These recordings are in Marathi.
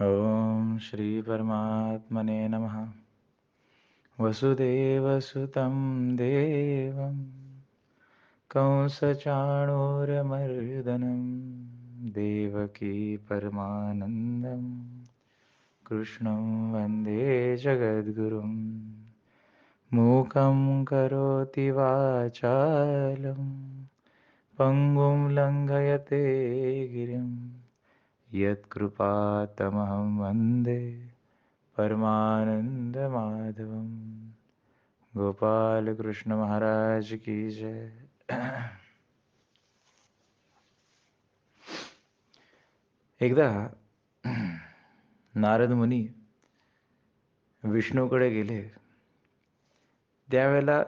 ओम श्री परमात्मने नमः। वसुदेवसुतं देवं कंसचाणूरमर्दनं देवकी परमानन्दं कृष्णं वन्दे जगद्गुरुं। मूकं करोति वाचालं पङ्गुं लङ्घयते गिरिं यत्कृपातमहं वन्दे परमानंद माधवम। गोपाल कृष्ण महाराज की जय। एकदा नारद मुनी विष्णूकडे गेले. त्यावेळेला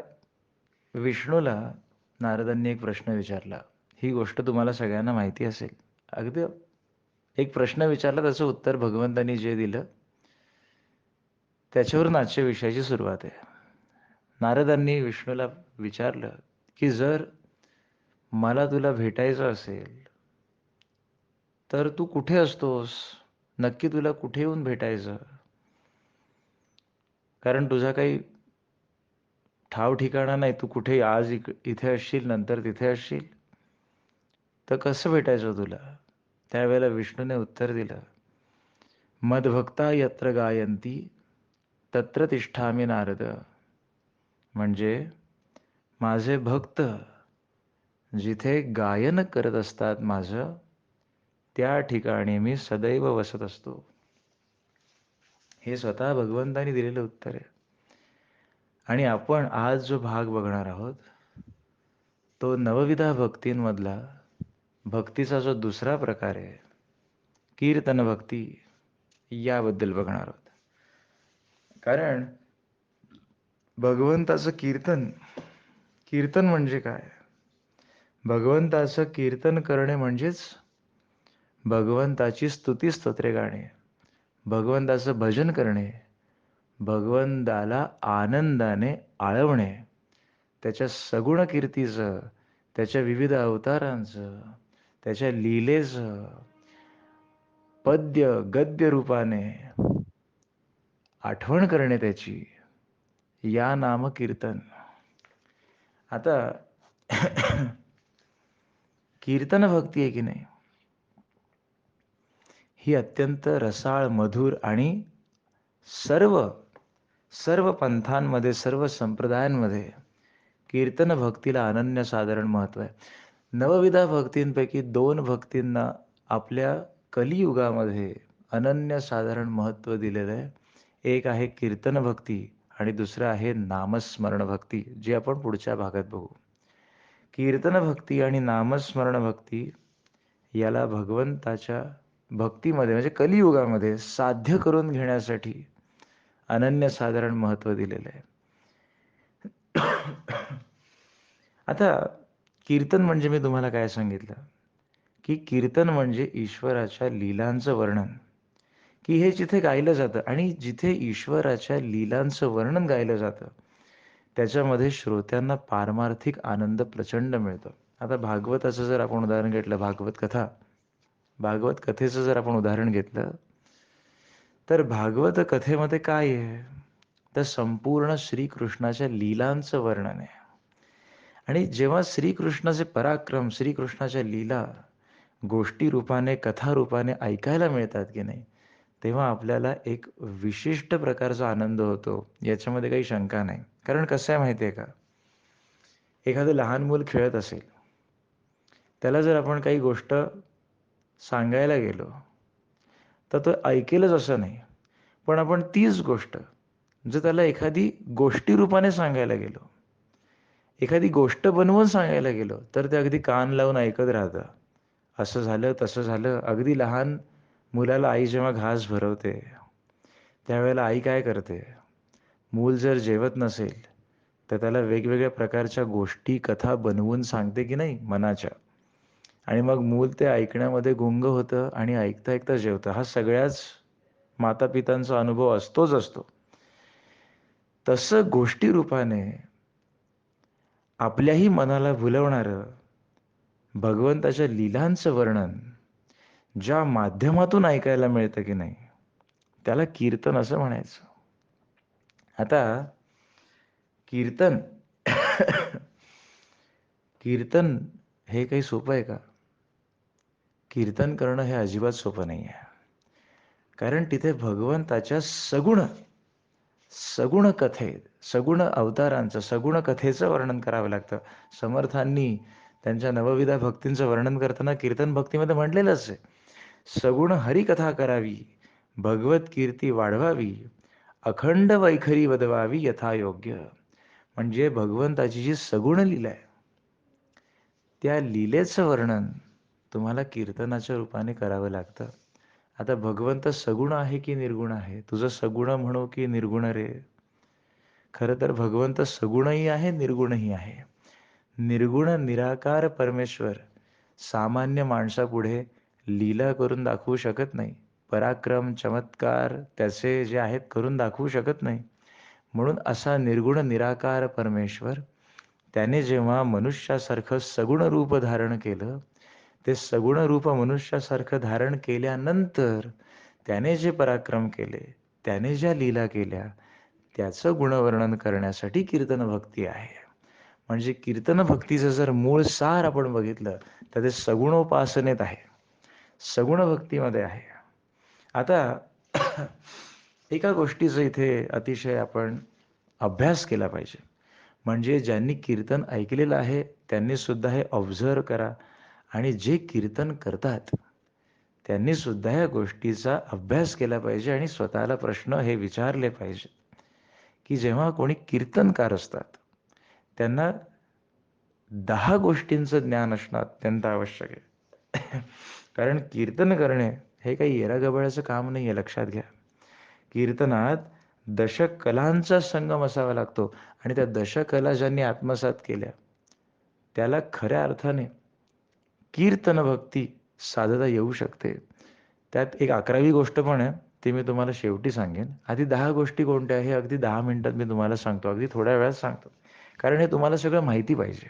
विष्णूला नारदांनी एक प्रश्न विचारला. ही गोष्ट तुम्हाला सगळ्यांना माहिती असेल. अगदी एक प्रश्न विचारला, त्याचं उत्तर भगवंतांनी जे दिलं त्याच्यावरून आजच्या विषयाची सुरुवात आहे. नारदांनी विष्णूला विचारलं की जर मला तुला भेटायचं असेल तर तू कुठे असतोस? नक्की तुला कुठे येऊन भेटायचं? कारण तुझा काही ठाव ठिकाणा नाही. तू कुठे आज इथे असशील, नंतर तिथे असशील, तर कसं भेटायचं तुला? त्यावेळेला विष्णूने उत्तर दिलं, मदभक्ता यत्र गायंती तत्र तिष्ठामि नारद. म्हणजे माझे भक्त जिथे गायन करत असतात माझं, त्या ठिकाणी मी सदैव वसत असतो. हे स्वतः भगवंतांनी दिलेलं उत्तर आहे. आणि आपण आज जो भाग बघणार आहोत तो नवविधा भक्तींमधला भक्तीचा जो दुसरा प्रकार आहे, कीर्तन भक्ती, याबद्दल बघणार आहोत. कारण भगवंताचं कीर्तन, कीर्तन म्हणजे काय? भगवंताचं कीर्तन करणे म्हणजेच भगवंताची स्तुती स्तोत्रे गाणे, भगवंताचं भजन करणे, भगवंताला आनंदाने आळवणे, त्याच्या सगुण कीर्तीचं, त्याच्या विविध अवतारांचं, त्याच्या लीलेचं पद्य गद्य रूपाने आठवण करणे त्याची, या नाम कीर्तन. आता कीर्तन भक्ती आहे की नाही, ही अत्यंत रसाळ, मधुर आणि सर्व सर्व पंथांमध्ये, सर्व संप्रदायांमध्ये कीर्तन भक्तीला अनन्यसाधारण महत्त्व आहे. नवविधा भक्तींपैकी दोन भक्तींना आपल्या कलियुगामध्ये अनन्यसाधारण महत्त्व दिलेलं आहे. एक आहे कीर्तन भक्ती आणि दुसरं आहे नामस्मरण भक्ती, जी आपण पुढच्या भागात बघू. कीर्तन भक्ती आणि नामस्मरण भक्ती याला भगवंताच्या भक्तीमध्ये म्हणजे कलियुगामध्ये साध्य करून घेण्यासाठी अनन्यसाधारण महत्त्व दिलेलं आहे. आता कीर्तन म्हणजे मी तुम्हाला काय सांगितलं की कीर्तन म्हणजे ईश्वराच्या लीलांचं वर्णन, की हे जिथे गायलं जातं आणि जिथे ईश्वराच्या लीलांचं वर्णन गायलं जातं त्याच्यामध्ये श्रोत्यांना पारमार्थिक आनंद प्रचंड मिळतो. आता भागवताचं जर आपण उदाहरण घेतलं, भागवत कथा, भागवत कथेचं जर आपण उदाहरण घेतलं तर भागवत कथेमध्ये काय आहे? तर संपूर्ण श्रीकृष्णाच्या लीलांचं वर्णन आहे. आणि जेव्हा श्रीकृष्णाचे पराक्रम, श्रीकृष्णाच्या लीला गोष्टी रूपाने, कथा रूपाने ऐकायला मिळतात की नाही, तेव्हा आपल्याला एक विशिष्ट प्रकारचा आनंद होतो, याच्यामध्ये काही शंका नाही. कारण कसं आहे माहिती आहे का, एखादं लहान मूल खेळत असेल, त्याला जर आपण काही गोष्ट सांगायला गेलो तर तो ऐकेलच असं नाही. पण आपण तीच गोष्ट जर त्याला एखादी गोष्टी रूपाने सांगायला गेलो, एखादी गोष्ट बनवून सांगायला गेलो, तर ते अगदी कान लावून ऐकत राहतं. असं झालं, तसं झालं. अगदी लहान मुलाला आई जेव्हा घास भरवते, त्यावेळेला आई काय करते? मूल जर जेवत नसेल, तर त्याला वेगवेगळ्या प्रकारच्या गोष्टी, कथा बनवून सांगते की नाही मनाच्या. आणि मग मूल ते ऐकण्यामध्ये गुंग होतं आणि ऐकता-ऐकता जेवतं. हा सगळ्याच माता-पितांचा अनुभव असतोच असतो. तसं गोष्टी रूपाने आपल्याही मनाला भुलवणारं भगवंताच्या लीलांचं वर्णन ज्या माध्यमातून ऐकायला मिळतं की नाही, त्याला कीर्तन असं म्हणायचं. आता कीर्तन कीर्तन हे काही सोपं आहे का? कीर्तन करणं हे अजिबात सोपं नाही आहे. कारण तिथे भगवंताच्या सगुण कथेत, सगुण अवतारांचं, सगुण कथेचं वर्णन करावं लागतं. समर्थांनी त्यांच्या नवविधा भक्तींचं वर्णन करताना कीर्तन भक्तीमध्ये म्हटलेलंच आहे. सगुण हरिकथा करावी, भगवत कीर्ती वाढवावी, अखंड वैखरी वदवावी यथायोग्य. म्हणजे भगवंताची जी सगुण लीला आहे, त्या लीलेचं वर्णन तुम्हाला कीर्तनाच्या रूपाने करावं लागतं. आता भगवंत सगुण आहे की निर्गुण आहे? तुझं सगुण म्हणू की निर्गुण रे? खरं तर भगवंत सगुणही आहे, निर्गुणही आहे. निर्गुण निराकार परमेश्वर सामान्य माणसापुढे लीला करून दाखवू शकत नाही. पराक्रम, चमत्कार त्याचे जे आहेत करून दाखवू शकत नाही. म्हणून असा निर्गुण निराकार परमेश्वर त्याने जेव्हा मनुष्यासारखं सगुण रूप धारण केलं, ते सगुण रूप मनुष्यासारखं धारण केल्यानंतर त्याने जे पराक्रम केले, त्याने ज्या लीला केल्या, त्याचं गुणवर्णन करण्यासाठी कीर्तन भक्ती आहे. म्हणजे कीर्तन भक्तीचं जर मूळ सार आपण बघितलं, तर ते सगुणोपासनेत आहे. सगुण भक्तीमध्ये आहे. आता एका गोष्टीचा इथे अतिशय आपण अभ्यास केला पाहिजे. म्हणजे ज्यांनी कीर्तन ऐकलेलं आहे, त्यांनी सुद्धा हे ऑब्झर्व्ह करा आणि जे कीर्तन करतात, त्यांनी सुद्धा या गोष्टीचा अभ्यास केला पाहिजे आणि स्वतःला प्रश्न हे विचारले पाहिजे, की जेव्हा कोणी कीर्तनकार असतात, त्यांना 10 गोष्टींचं ज्ञान असणं अत्यंत आवश्यक आहे. कारण कीर्तन करणे हे काही येरागबाळ्याचं काम नाहीये, लक्षात घ्या. कीर्तनात दशकलांचा संगम असावा लागतो आणि त्या दशकला ज्यांनी आत्मसात केल्या, त्याला खऱ्या अर्थाने कीर्तन भक्ती साधता येऊ शकते. त्यात एक 11वी गोष्ट पण आहे, ती मी तुम्हाला शेवटी सांगेन. आधी 10 गोष्टी कोणत्या आहे, हे अगदी 10 मिनिटात मी तुम्हाला सांगतो. अगदी थोड्या वेळात सांगतो. कारण हे तुम्हाला सगळं माहिती पाहिजे.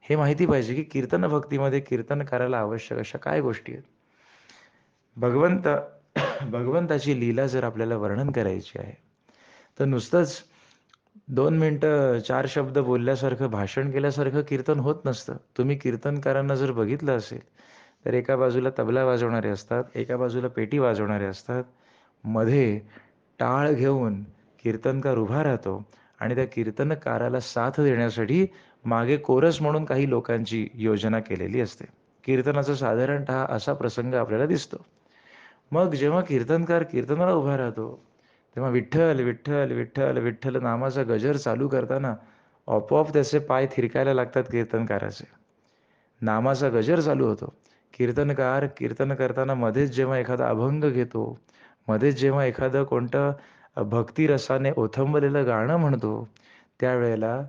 हे माहिती पाहिजे, की कीर्तन भक्तीमध्ये कीर्तन करायला आवश्यक अशा काय गोष्टी आहेत. भगवंत भगवंताची लीला जर आपल्याला वर्णन करायची आहे, तर नुसतंच 2 मिनिटं 4 शब्द बोलल्यासारखं, भाषण केल्यासारखं कीर्तन होत नसतं. तुम्ही कीर्तनकारांना जर बघितलं असेल, तर एका बाजूला तबला वाजवणारे असतात, एका बाजूला पेटी वाजवणारे असतात. मध्ये टाळ घेऊन कीर्तनकार उभा राहतो आणि त्या कीर्तनकाराला साथ देण्यासाठी मागे कोरस म्हणून काही लोकांची योजना केलेली असते. कीर्तनाचा साधारणतः असा प्रसंग आपल्याला दिसतो. मग जेव्हा कीर्तनकार कीर्तनाला उभा राहतो, तेव्हा विठ्ठल, विठ्ठल, विठ्ठल, विठ्ठल नामाचा गजर चालू करताना आपोआप त्याचे पाय थिरकायला लागतात कीर्तनकाराचे. नामाचा गजर चालू होतो. कीर्तनकार कीर्तन करताना मध्येच जेव्हा एखादा अभंग घेतो, मध्येच जेव्हा एखादं कोणतं भक्तिरसाने ओथंबलेलं गाणं म्हणतो, त्यावेळेला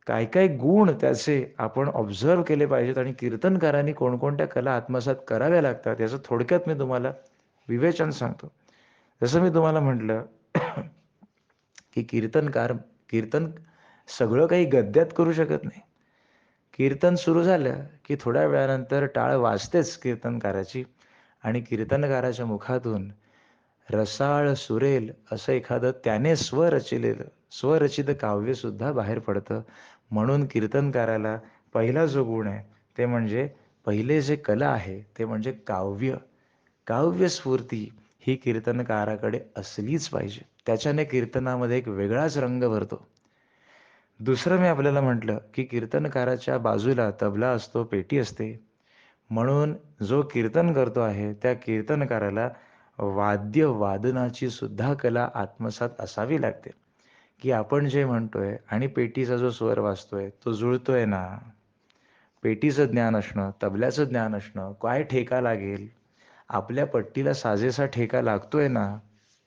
काय-काय गुण त्याचे आपण ऑब्झर्व्ह केले पाहिजेत आणि कीर्तनकारांनी कोणकोणत्या कला आत्मसात कराव्या लागतात, याचं थोडक्यात मी तुम्हाला विवेचन सांगतो. जसं मी तुम्हाला म्हटलं, की कीर्तन सगळं काही गद्यात करू शकत नाही. कीर्तन सुरू झालं, की थोड्या वेळानंतर टाळ वाजतेच कीर्तनकाराची आणि कीर्तनकाराच्या मुखातून रसाळ सुरेल असं एखादं त्याने स्वरचित काव्यसुद्धा बाहेर पडतं. म्हणून कीर्तनकाराला पहिला जो गुण आहे, ते म्हणजे पहिले जे कला आहे, ते म्हणजे काव्य. काव्यस्फूर्ती ही कीर्तनकाराकडे असलीच पाहिजे. त्याच्याने कीर्तनामध्ये एक वेगळाच रंग भरतो. दुसरं मी आपल्याला म्हटलं, की कीर्तनकाराच्या बाजूला तबला असतो, पेटी असते. म्हणून जो कीर्तन करतो आहे, त्या कीर्तनकाराला वाद्यवादनाची सुद्धा कला आत्मसात असावी लागते, की आपण जे म्हणतोय आणि पेटीचा जो स्वर वाजतोय, तो जुळतोय ना? पेटीचं ज्ञान असणं, तबल्याचं ज्ञान असणं, काय ठेका लागेल, आपल्या पट्टीला साजेसा ठेका लागतोय ना,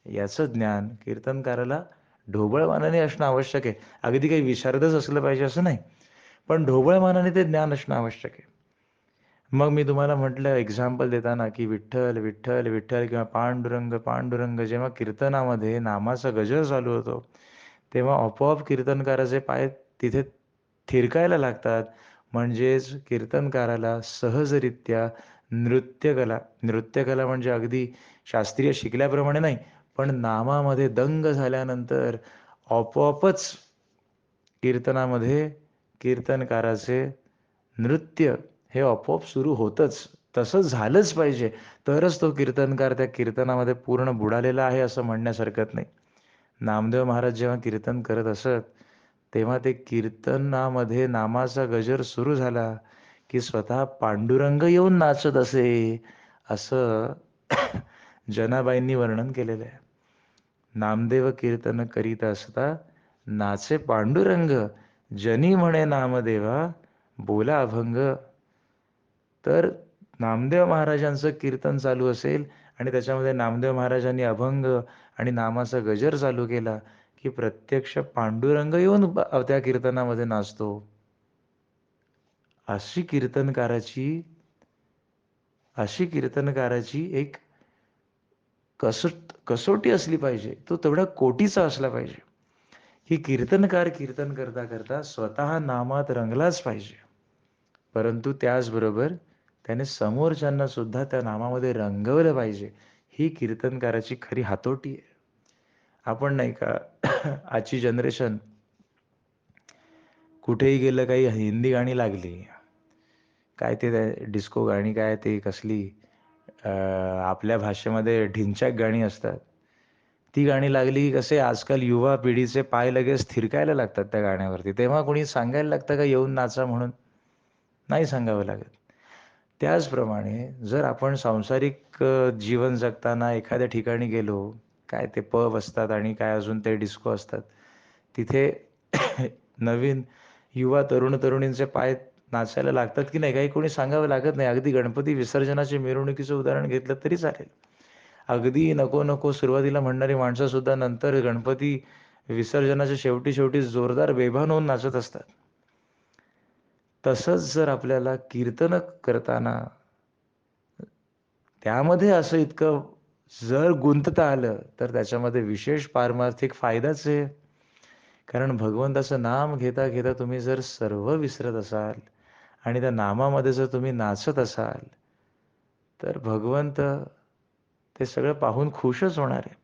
याचं ज्ञान कीर्तनकाराला ढोबळमानाने असणं आवश्यक आहे. अगदी काही विशारदच असलं पाहिजे असं नाही. पण ढोबळमानाने ते ज्ञान असणं आवश्यक आहे. मग मी तुम्हाला म्हटलं एक्झाम्पल देताना, की विठ्ठल, विठ्ठल, विठ्ठल किंवा पांडुरंग, पांडुरंग जेव्हा कीर्तनामध्ये नामाचा गजर चालू होतो, तेव्हा आपोआप कीर्तनकाराचे पाय तिथे थिरकायला लागतात. म्हणजेच कीर्तनकाराला सहजरित्या नृत्यकला, नृत्यकला म्हणजे अगदी शास्त्रीय शिकल्याप्रमाणे नाही, पण नामामध्ये दंग झाल्यानंतर आपोआपच कीर्तनामध्ये कीर्तनकाराचे नृत्य हे आपोआप सुरू होतंच. तसं झालंच पाहिजे. तरच तो कीर्तनकार त्या कीर्तनामध्ये पूर्ण बुडालेला आहे असं म्हणण्यास हरकत नाही. नामदेव महाराज जेव्हा कीर्तन करत असत, तेव्हा ते कीर्तनामध्ये नामाचा गजर सुरू झाला, की स्वतः पांडुरंग येऊन नाचत असे, असं जनाबाईंनी वर्णन केलेलं आहे. नामदेव कीर्तन करीत असता नाचे पांडुरंग, जनी म्हणे नामदेवा बोला अभंग. तर नामदेव महाराजांचं कीर्तन चालू असेल आणि त्याच्यामध्ये नामदेव महाराजांनी अभंग आणि नामाचा गजर चालू केला, की प्रत्यक्ष पांडुरंग येऊन त्या कीर्तनामध्ये नाचतो. अशी कीर्तनकाराची अशी कीर्तनकाराची एक कसोटी असली पाहिजे. तो तेवढ्या कोटीचा असला पाहिजे, की कीर्तनकार कीर्तन करता करता स्वतः नामात रंगलाच पाहिजे. परंतु त्याचबरोबर त्याने समोरच्यांना सुद्धा त्या नामामध्ये रंगवलं पाहिजे. ही कीर्तनकाराची खरी हातोटी आहे. आपण नाही का आजची जनरेशन कुठेही गेलं काही हिंदी गाणी लागली. काय ते डिस्को गाणी काय ते कसली आपल्या भाषेमध्ये ढिंच्याक गाणी असतात. ती गाणी लागली की कसे आजकाल युवा पिढीचे पाय लगेच थिरकायला लागतात त्या गाण्यावरती. तेव्हा कोणी सांगायला लागतं का येऊन नाचा म्हणून? नाही सांगावं लागत. त्याचप्रमाणे जर आपण सांसारिक जीवन जगताना एखाद्या ठिकाणी गेलो, काय ते पब असतात आणि काय अजून ते डिस्को असतात. तिथे नवीन युवा तरुण-तरुणींचे पाय नाचायला लागतात की नाही काही कोणी सांगावं लागत नाही. अगदी गणपती विसर्जनाच्या मिरवणुकीचं उदाहरण घेतलं तरी चालेल. अगदी नको-नको सुरुवातीला म्हणणारी माणसंसुद्धा नंतर गणपती विसर्जनाच्या शेवटी-शेवटी जोरदार बेभान होऊन नाचत असतात. तसंच जर आपल्याला कीर्तन करताना त्यामध्ये असं इतकं जर गुंतता आलं, तर त्याच्यामध्ये विशेष पारमार्थिक फायदाच आहे. कारण भगवंताचं नाम घेता-घेता तुम्ही जर सर्व विसरत असाल आणि त्या नामामध्ये जर तुम्ही नाचत असाल, तर भगवंत ते सगळं पाहून खुशच होणार आहे.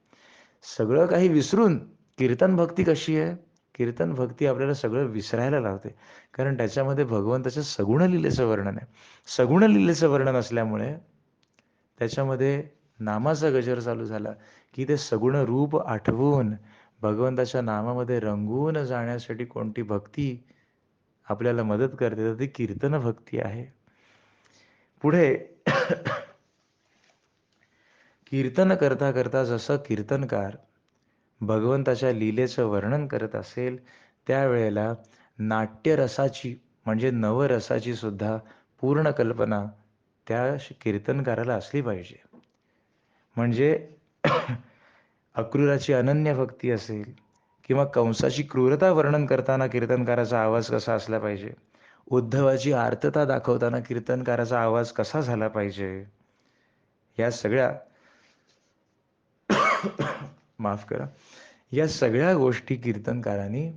सगळं काही विसरून कीर्तन भक्ती कशी आहे? कीर्तन भक्ती आपल्याला सगळं विसरायला लावते. कारण त्याच्यामध्ये भगवंताच्या सगुण लीलेचं वर्णन आहे. सगुण लीलेचं वर्णन असल्यामुळे त्याच्यामध्ये नामाचा गजर चालू झाला, की ते सगुण रूप आठवून भगवंताच्या नामामध्ये रंगून जाण्यासाठी कोणती भक्ती आपल्याला मदत करते, तर ती कीर्तन भक्ती आहे. पुढे कीर्तन करता करता जसं कीर्तनकार भगवंताच्या लीलेचं वर्णन करत असेल, त्यावेळेला नाट्यरसाची म्हणजे नवरसाची सुद्धा पूर्ण कल्पना त्या कीर्तनकाराला असली पाहिजे. म्हणजे अक्रूराची अनन्य भक्ती असेल किंवा कंसाची क्रूरता वर्णन करताना कीर्तनकाराचा आवाज कसा असला पाहिजे, उद्धवाची आर्तता दाखवताना कीर्तनकाराचा आवाज कसा झाला पाहिजे, या सगळ्या माफ करा, या सगळ्या गोष्टी कीर्तनकारांनी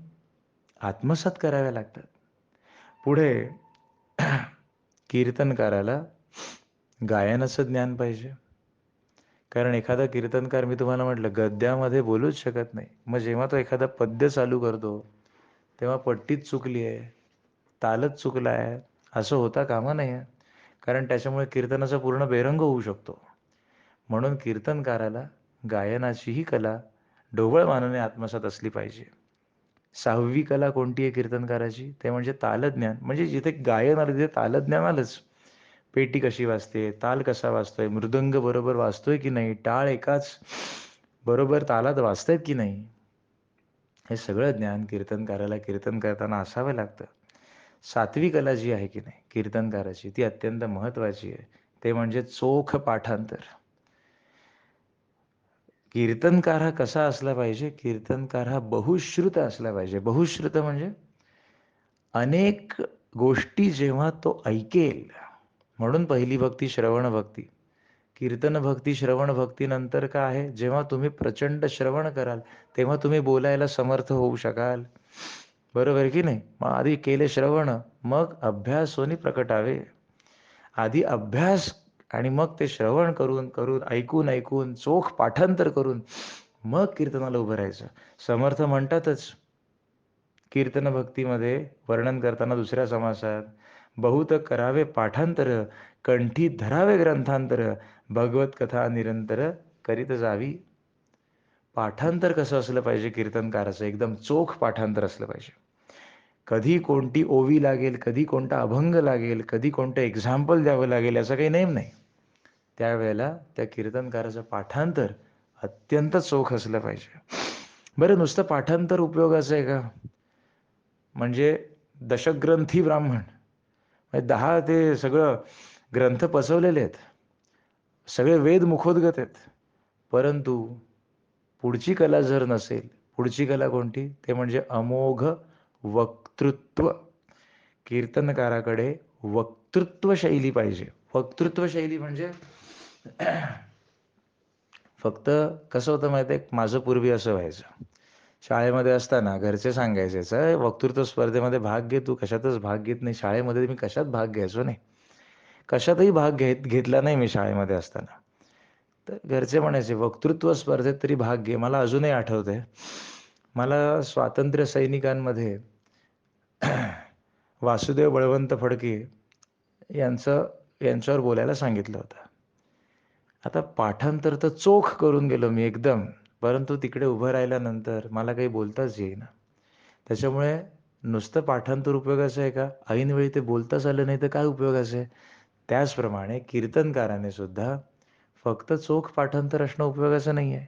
आत्मसात कराव्या लागतात. पुढे कीर्तनकाराला गायनाचं ज्ञान पाहिजे. कारण एखादा कीर्तनकार मी तुम्हाला म्हटलं गद्यामध्ये बोलूच शकत नाही. मग जेव्हा तो एखादा पद्य चालू करतो, तेव्हा पट्टीच चुकली आहे, तालच चुकला आहे, असं होता कामा नये. कारण त्याच्यामुळे कीर्तनाचा पूर्ण बेरंग होऊ शकतो. म्हणून कीर्तनकाराला गायनाचीही कला ढोबळ आत्मसात असली पाहिजे. 6वी कला कोणती आहे कीर्तनकाराची? ते म्हणजे तालज्ञान. म्हणजे जिथे गायन आलं तिथे तालज्ञान आलंच. पेटी कशी वाजते, ताल कसा वाजतोय, मृदंग बरोबर वाजतोय की नाही, टाळ एकाच बरोबर तालात वाजतायत की नाही, हे सगळं ज्ञान कीर्तनकाराला कीर्तन करताना असावं लागतं. 7वी कला जी आहे की नाही कीर्तनकाराची, ती अत्यंत महत्त्वाची आहे. ते म्हणजे चोख पाठांतर. कीर्तनकार हा कसा असला पाहिजे? कीर्तनकार हा बहुश्रुत असला पाहिजे. बहुश्रुत म्हणजे अनेक गोष्टी जेव्हा तो ऐकेल, म्हणून पहिली भक्ती श्रवण भक्ती. कीर्तन भक्ती, श्रवण भक्तीनंतर काय आहे? जेव्हा तुम्ही प्रचंड श्रवण कराल, तेव्हा तुम्ही बोलायला समर्थ होऊ शकाल. बरोबर आहे की नाही? मग आधी केले श्रवण, मग अभ्यासोनी प्रकटावे. आधी अभ्यास आणि मग ते श्रवण करून, करून, ऐकून, ऐकून, चोख पाठांतर करून मग कीर्तनाला उभं राहायचं. समर्थ म्हणतातच, कीर्तन भक्तीमध्ये वर्णन करताना दुसऱ्या समासात, "बहुत करावे पाठांतर, कंठी धरावे ग्रंथांतर, भगवत कथा निरंतर करीत जावी." पाठांतर कसं असलं पाहिजे कीर्तनकाराचं? एकदम चोख पाठांतर असलं पाहिजे. कधी कोणती ओवी लागेल, कधी कोणता अभंग लागेल, कधी कोणतं एक्झाम्पल द्यावं लागेल, याचा काही नेम नाही. त्यावेळेला त्या कीर्तनकाराचं पाठांतर अत्यंत चोख असलं पाहिजे. बरं, नुसतं पाठांतर उपयोगाचं आहे का? म्हणजे दशग्रंथी ब्राह्मण, म्हणजे 10 ते सगळं ग्रंथ पचवलेले आहेत. सगळे वेद मुखोद्गत आहेत. परंतु पुढची कला जर नसेल, पुढची कला कोणती? ते म्हणजे अमोघ वक्तृत्व. कीर्तनकाराकडे वक्तृत्व शैली पाहिजे. वक्तृत्व शैली म्हणजे फक्त कसं होतं माहिती आहे, माझं पूर्वी असं व्हायचं. शाळेमध्ये असताना घरचे सांगायचे, "चल वक्तृत्व स्पर्धेमध्ये भाग घे, तू कशातच भाग घेत नाही." शाळेमध्ये मी कशात भाग घ्यायचो नाही. कशातही भाग घेतला नाही मी शाळेमध्ये असताना. तर घरचे म्हणायचे, "वक्तृत्व स्पर्धेत तरी भाग घे." मला अजूनही आठवतंय. मला स्वातंत्र्य सैनिकांमध्ये वासुदेव बळवंत फडके यांच्यावर बोलायला सांगितलं होतं. आता पाठांतर तर चोख करून गेलो मी एकदम, परंतु तिकडे उभं राहिल्यानंतर मला काही बोलताच येईना. त्याच्यामुळे नुसतं पाठांतर उपयोगाचं आहे का? ऐनवेळी ते बोलताच आलं नाही तर काय उपयोगाचं आहे? त्याचप्रमाणे कीर्तनकाराने सुद्धा फक्त चोख पाठांतर असणं उपयोगाचं नाही आहे.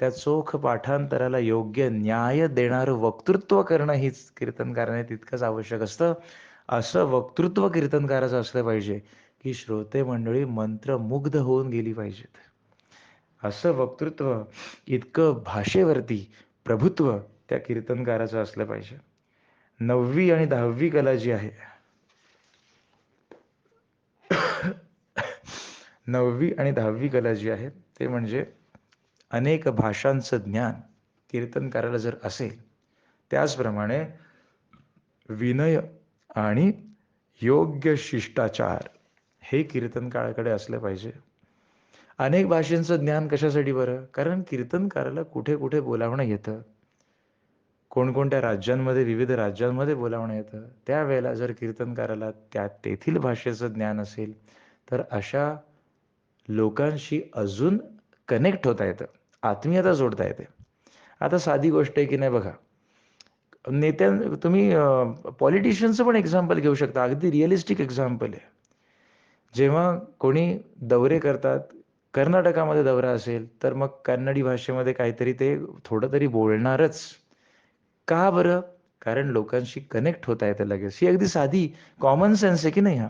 त्या चोख पाठांतराला योग्य न्याय देणारं वक्तृत्व करणं हीच कीर्तनकाराने तितकंच आवश्यक असतं. असं वक्तृत्व कीर्तनकाराचं असलं पाहिजे, की श्रोते मंडळी मंत्रमुग्ध होऊन गेली पाहिजेत. असं वक्तृत्व, इतकं भाषेवरती प्रभुत्व त्या कीर्तनकाराचं असलं पाहिजे. 9वी आणि 10वी कला जी आहे, 9वी आणि 10वी कला जी आहे, ते म्हणजे अनेक भाषांचं ज्ञान कीर्तनकाराला जर असेल, त्याचप्रमाणे विनय आणि योग्य शिष्टाचार हे कीर्तनकाराकडे असलं पाहिजे. अनेक भाषांचं ज्ञान कशासाठी बरं? कारण कीर्तनकाराला कुठे-कुठे बोलावणं येतं. कोणकोणत्या राज्यांमध्ये, विविध राज्यांमध्ये बोलावणं येतं. त्यावेळेला जर कीर्तनकाराला तेथील भाषेचं ज्ञान असेल, तर अशा लोकांशी अजून कनेक्ट होता येतं, आत्मीयता जोडता येते. आता साधी गोष्ट आहे की नाही बघा, तुम्ही पॉलिटिशियनचं पण एक्झाम्पल घेऊ शकता. अगदी रिअलिस्टिक एक्झाम्पल आहे. जेव्हा कोणी दौरे करतात, कर्नाटकामध्ये दौरा असेल, तर मग कन्नडी भाषेमध्ये काहीतरी ते थोडं तरी बोलणारच. का बरं? कारण लोकांशी कनेक्ट होता येतं लगेच. ही अगदी साधी कॉमन सेन्स आहे की नाही हा?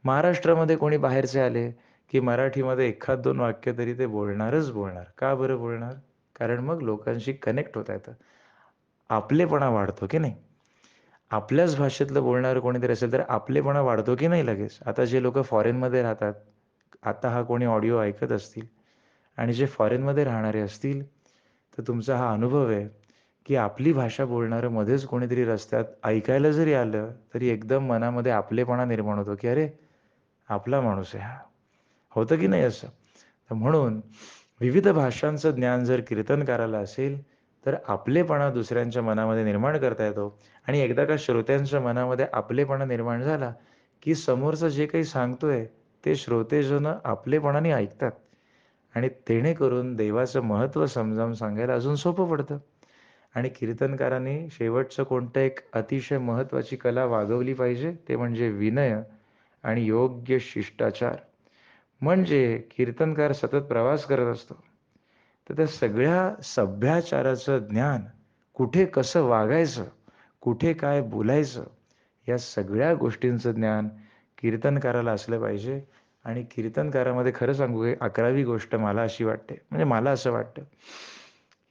महाराष्ट्रामध्ये कोणी बाहेरचे आले, की मराठीमध्ये एखाद 2 वाक्य तरी ते बोलणारच बोलणार. का बरं बोलणार? कारण मग लोकांशी कनेक्ट होता येतं. आपलेपणा वाढतो की नाही? आपल्याच भाषेतलं बोलणारं कोणीतरी असेल तर आपलेपणा वाढतो की नाही लगेच? आता जे लोकं फॉरेनमध्ये राहतात, आता हा कोणी ऑडिओ ऐकत असतील आणि जे फॉरेनमध्ये राहणारे असतील, तर तुमचा हा अनुभव आहे, की आपली भाषा बोलणारं मध्येच कोणीतरी रस्त्यात ऐकायला जरी आलं, तरी एकदम मनामध्ये आपलेपणा निर्माण होतो, की "अरे, आपला माणूस आहे हा." होतं की नाही असं? तर म्हणून विविध भाषांचं ज्ञान जर कीर्तनकाराला असेल, तर आपलेपणा दुसऱ्यांच्या मनामध्ये निर्माण करता येतो आणि एकदा का श्रोत्यांच्या मनामध्ये आपलेपणा निर्माण झाला, की समोरचं जे काही सांगतोय, ते श्रोतेजन आपलेपणाने ऐकतात आणि जेणेकरून देवाचं महत्त्व समजावून सांगायला अजून सोपं पडतं. आणि कीर्तनकारांनी शेवटचं कोणतं एक अतिशय महत्त्वाची कला वागवली पाहिजे, ते म्हणजे विनय आणि योग्य शिष्टाचार. म्हणजे कीर्तनकार सतत प्रवास करत असतो. तर त्या सगळ्या सभ्याचाराचं ज्ञान, कुठे कसं वागायचं, कुठे काय बोलायचं, या सगळ्या गोष्टींचं ज्ञान कीर्तनकाराला असलं पाहिजे. आणि कीर्तनकारामध्ये खरं सांगू काय 11वी गोष्ट मला अशी वाटते, म्हणजे मला असं वाटतं,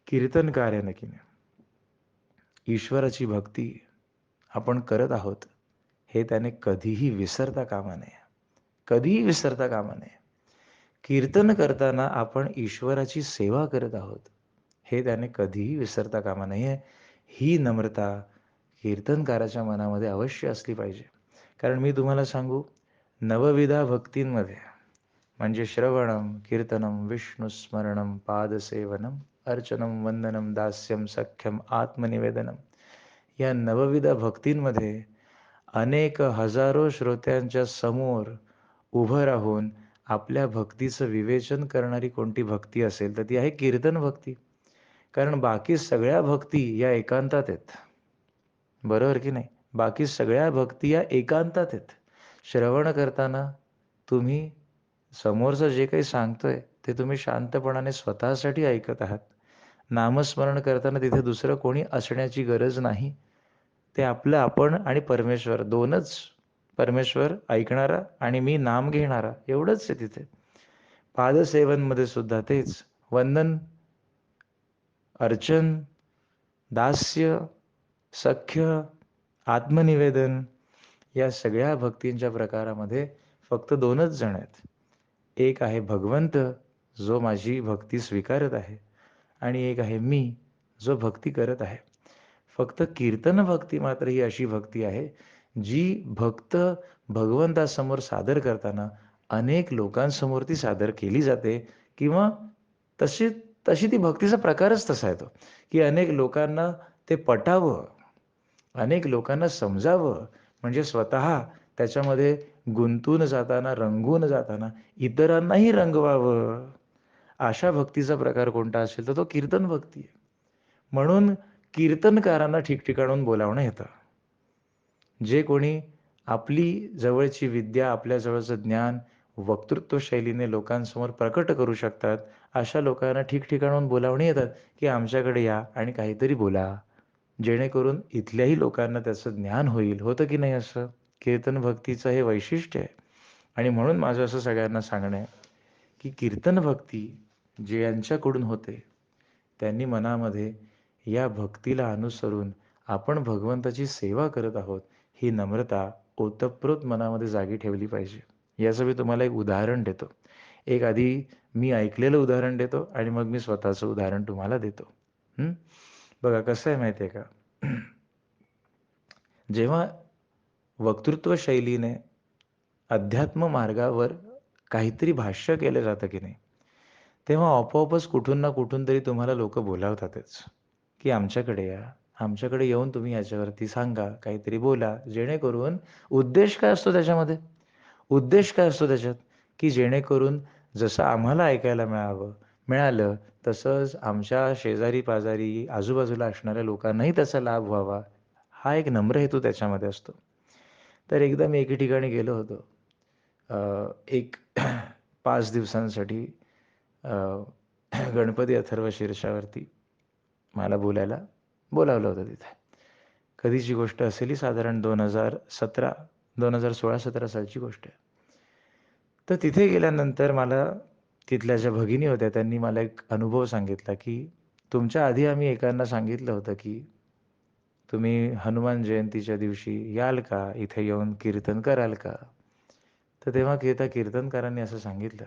कीर्तनकार आहे ना की नाही, ईश्वराची भक्ती आपण करत आहोत, हे त्याने कधीही विसरता कामा नये. कधीही विसरता कामा नये. कीर्तन करताना आपण ईश्वराची सेवा करत आहोत, हे त्याने कधीही विसरता कामा नये. ही नम्रता कीर्तनकाराच्या मनामध्ये अवश्य असली पाहिजे. कारण मी तुम्हाला सांगू, नवविधा भक्तींमध्ये म्हणजे श्रवणम, कीर्तनम, विष्णुस्मरणम, पादसेवनम, अर्चनम, वंदनम, दास्यम, सख्यम, आत्मनिवेदनम या नवविध भक्तींमध्ये अनेक हजारो श्रोत्यांच्या समोर उभं राहून आपल्या भक्तीचं विवेचन करणारी कोणती भक्ती असेल तर ती आहे कीर्तन भक्ती. कारण बाकी सगळ्या भक्ती या एकांतात आहेत. बरोबर की नाही? बाकी सगळ्या भक्ती या एकांतात आहेत. श्रवण करताना तुम्ही समोरचं जे काही सांगतोय ते तुम्ही शांतपणाने स्वतःसाठी ऐकत आहात. नामस्मरण करताना तिथे दुसरं कोणी असण्याची गरज नाही. ते आपलं आपण आणि परमेश्वर 2च. परमेश्वर ऐकणारा आणि मी नाम घेणारा एवढंच आहे तिथे. पादसेवनमध्ये सुद्धा तेच. वंदन, अर्चन, दास्य, सख्य, आत्मनिवेदन या सगळ्या भक्तींच्या प्रकारामध्ये फक्त 2च जण आहेत. एक आहे भगवंत जो माझी भक्ती स्वीकारत आहे आणि एक आहे मी जो भक्ती करत आहे. फक्त कीर्तन भक्ती मात्र ही अशी भक्ती आहे, जी भक्त भगवंतासमोर सादर करताना अनेक लोकांसमोर ती सादर केली जाते किंवा तशी तशी ती भक्तीचा प्रकारच तसा आहे की अनेक लोकांना ते पटावं, अनेक लोकांना समजावं म्हणजे स्वतः त्याच्यामध्ये गुंतून जाताना, रंगून जाताना इतरांनाही रंगवावं. अशा भक्तीचा प्रकार कोणता असेल तर तो कीर्तन भक्ती आहे. म्हणून कीर्तनकारांना ठिकठिकाणून बोलावणं येतं. जे कोणी आपली जवळची विद्या, आपल्या जवळचं ज्ञान वक्तृत्व शैलीने लोकांसमोर प्रकट करू शकतात, अशा लोकांना ठिकठिकाणाहून बोलावणे येतात, की आमच्याकडे या आणि काहीतरी बोला. जेणेकरून इथल्याही लोकांना त्याचं ज्ञान होईल. होतं की नाही असं? कीर्तन भक्तीचं हे वैशिष्ट्य आहे. आणि म्हणून माझं असं सगळ्यांना सांगणं आहे, की कीर्तन भक्ती जे यांच्याकडून होते, त्यांनी मनामध्ये या भक्तीला अनुसरून आपण भगवंताची सेवा करत आहोत, ही नम्रता ओतप्रोत मनामध्ये जागी ठेवली पाहिजे. याचं मी तुम्हाला एक उदाहरण देतो. एक आधी मी ऐकलेलं उदाहरण देतो आणि मग मी स्वतःचं उदाहरण तुम्हाला देतो. हं. बघा कसं आहे माहिती आहे का? जेव्हा वक्तृत्व शैलीने अध्यात्म मार्गावर काहीतरी भाष्य केलं जातं की नाही, तेव्हा आपोआपच कुठून ना कुठून तरी तुम्हाला लोकं बोलावतातच, की आमच्याकडे या. आमच्याकडे येऊन तुम्ही याच्यावरती सांगा, काहीतरी बोला. जेणेकरून उद्देश काय असतो त्याच्यामध्ये? उद्देश काय असतो त्याच्यात? की जेणेकरून जसं आम्हाला ऐकायला मिळालं, तसंच आमच्या शेजारी-पाजारी, आजूबाजूला असणाऱ्या लोकांनाही त्याचा लाभ व्हावा. हा एक नम्र हेतू त्याच्यामध्ये असतो. तर एकदा मी एके ठिकाणी गेलो होतो. एक 5 दिवसांसाठी अ, गणपती अथर्व शीर्षावरती मला बोलायला बोलावलं होतं तिथे. कधीची गोष्ट असेल ही साधारण 2016-17 सालची गोष्ट आहे. तर तिथे गेल्यानंतर मला तिथल्या ज्या भगिनी होत्या त्यांनी मला एक अनुभव सांगितला, की तुमच्या आधी आम्ही एकांना सांगितलं होतं, की तुम्ही हनुमान जयंतीच्या दिवशी याल का? इथे येऊन कीर्तन कराल का? तर तेव्हा त्या कीर्तनकारांनी असं सांगितलं,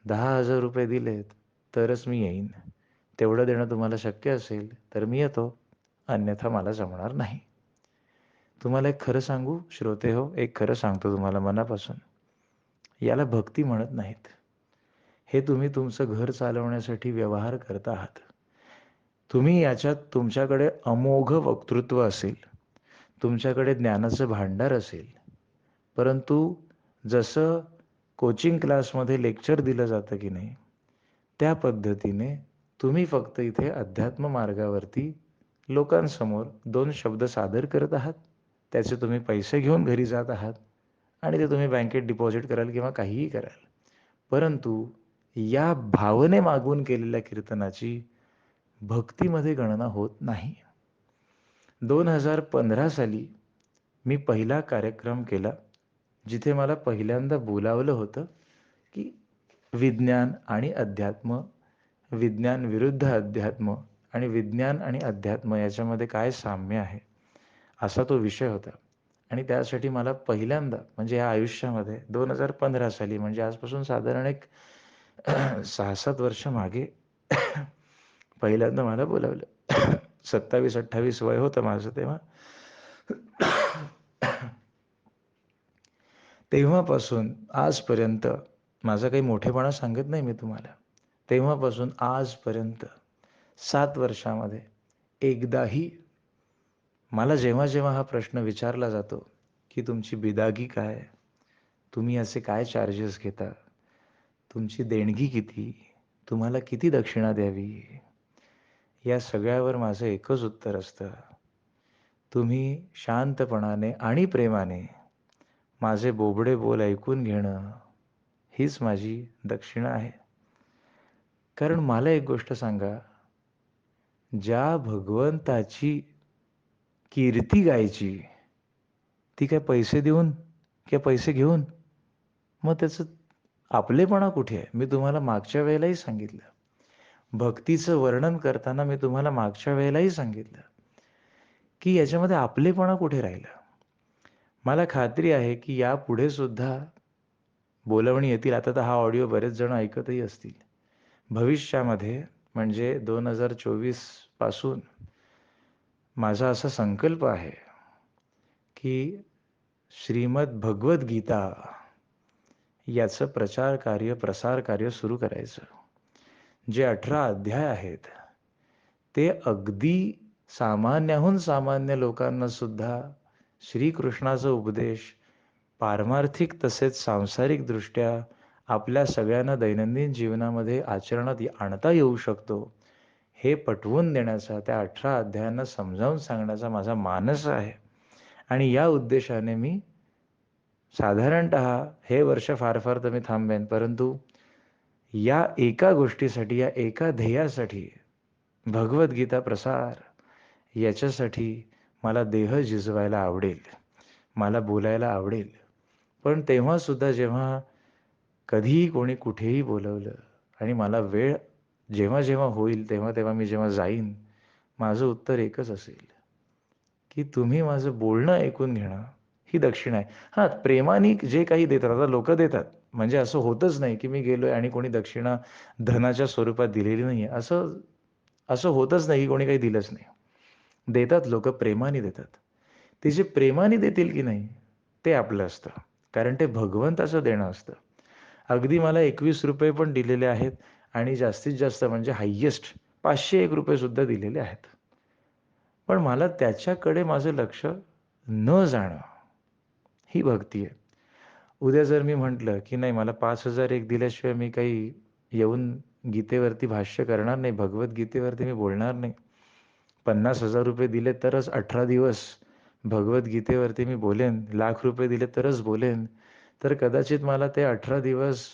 ₹10,000 दिलेत तरच मी येईन. तेवढं देणं तुम्हाला शक्य असेल तर मी येतो, अन्यथा मला जमणार नाही. तुम्हाला एक खरं सांगू श्रोतेहो, एक खरं सांगतो तुम्हाला मनापासून. याला भक्ती म्हणत नाहीत. हे तुम्ही तुमचं घर चालवण्यासाठी व्यवहार करत आहात. तुम्ही याच्यात तुमच्याकडे अमोघ वक्तृत्व असेल, तुमच्याकडे ज्ञानाचं भांडार असेल, परंतु जसं कोचिंग क्लासमध्ये लेक्चर दिलं जातं की नाही, त्या पद्धतीने तुम्ही फक्त इथे अध्यात्म मार्गावरती लोकांसमोर 2 शब्द सादर करत आहात. त्याचे तुम्ही पैसे घेऊन घरी जात आहात आणि ते तुम्ही बँकेत डिपॉझिट कराल किंवा काहीही कराल. परंतु या भावने मागून केलेल्या कीर्तनाची भक्तीमध्ये गणना होत नाही. 2015 साली मी पहिला कार्यक्रम केला, जिथे मला पहिल्यांदा बोलावलं होतं, की विज्ञान आणि अध्यात्म, विज्ञान विरुद्ध अध्यात्म आणि विज्ञान आणि अध्यात्म याच्यामध्ये काय साम्य आहे, असा तो विषय होता. आणि त्यासाठी मला पहिल्यांदा म्हणजे या आयुष्यामध्ये 2015 साली म्हणजे आजपासून साधारण एक 6-7 वर्ष मागे पहिल्यांदा मला बोलावलं. 27-28 वय होतं माझं तेव्हा. तेव्हापासून आजपर्यंत माझा काही मोठेपणा सांगत नाही मी तुम्हाला. तेव्हापासून आजपर्यंत 7 वर्षामध्ये एकदाही मला जेव्हा-जेव्हा हा प्रश्न विचारला जातो, की तुमची बिदागी काय? तुम्ही असे काय चार्जेस घेता? तुमची देणगी किती? तुम्हाला किती दक्षिणा द्यावी? या सगळ्यावर माझं एकच उत्तर असतं. तुम्ही शांतपणाने आणि प्रेमाने माझे बोबडे बोल ऐकून घेणं, हीच माझी दक्षिणा आहे. कारण मला एक गोष्ट सांगा, ज्या भगवंताची कीर्ती गायची, ती काय पैसे देऊन किंवा पैसे घेऊन? मग त्याचं आपलेपणा कुठे आहे? मी तुम्हाला मागच्या वेळेलाही सांगितलं. भक्तीचं वर्णन करताना मी तुम्हाला मागच्या वेळेलाही सांगितलं, की याच्यामध्ये आपलेपणा कुठे राहिलं? मला खात्री आहे, की यापुढे सुद्धा बोलावणी येतील. आता तर हा ऑडिओ बरेच जण ऐकतही असतील. भविष्यामध्ये म्हणजे 2024 पासून माझा असा संकल्प आहे, की श्रीमद भगवद्गीता याचं प्रचार कार्य, प्रसार कार्य सुरू करायचं. जे 18 अध्याय आहेत, ते अगदी सामान्याहून सामान्य लोकांना सुद्धा श्रीकृष्णाचा उपदेश पारमार्थिक तसेच सांसारिकदृष्ट्या आपल्या सगळ्यांना दैनंदिन जीवनामध्ये आचरणात आणता येऊ शकतो, हे पटवून देण्याचा, त्या 18 अध्यायांना समजावून सांगण्याचा माझा मानस आहे. आणि या उद्देशाने मी साधारणतः हे वर्ष फार तर मी थांबेन, परंतु या एका गोष्टीसाठी, या एका ध्येयासाठी, भगवद्गीता प्रसार याच्यासाठी मला देह झिजवायला आवडेल. मला बोलायला आवडेल. पण तेव्हासुद्धा जेव्हा कधीही कोणी कुठेही बोलवलं आणि मला वेळ जेव्हा-जेव्हा होईल, तेव्हा-तेव्हा मी जेव्हा जाईन, माझं उत्तर एकच असेल, की तुम्ही माझं बोलणं ऐकून घेणं, ही दक्षिणा आहे. हां, प्रेमाने जे काही देतात, आता लोकं देतात. म्हणजे असं होतच नाही, की मी गेलोय आणि कोणी दक्षिणा धनाच्या स्वरूपात दिलेली नाहीये. असं असं होतच नाही, की कोणी काही दिलंच नाही. देतात लोकं, प्रेमाने देतात. ते जे प्रेमाने देतील की नाही, ते आपलं असतं. कारण ते भगवंताचं देणं असतं. अगदी मला ₹21 पण दिलेले आहेत आणि जास्तीत जास्त म्हणजे हायेस्ट ₹501 सुद्धा दिलेले आहेत. पण मला त्याच्याकडे माझं लक्ष न जाणं, ही भक्ती आहे. उद्या जर मी म्हटलं, की नाही मला 5,001 दिल्याशिवाय मी काही येऊन गीतेवरती भाष्य करणार नाही, भगवद्गीतेवरती मी बोलणार नाही. ₹50,000 दिले तरच 18 दिवस भगवद्गीतेवरती मी बोलेन, ₹1,00,000 दिले तरच बोलेन. तर कदाचित मला ते 18 दिवस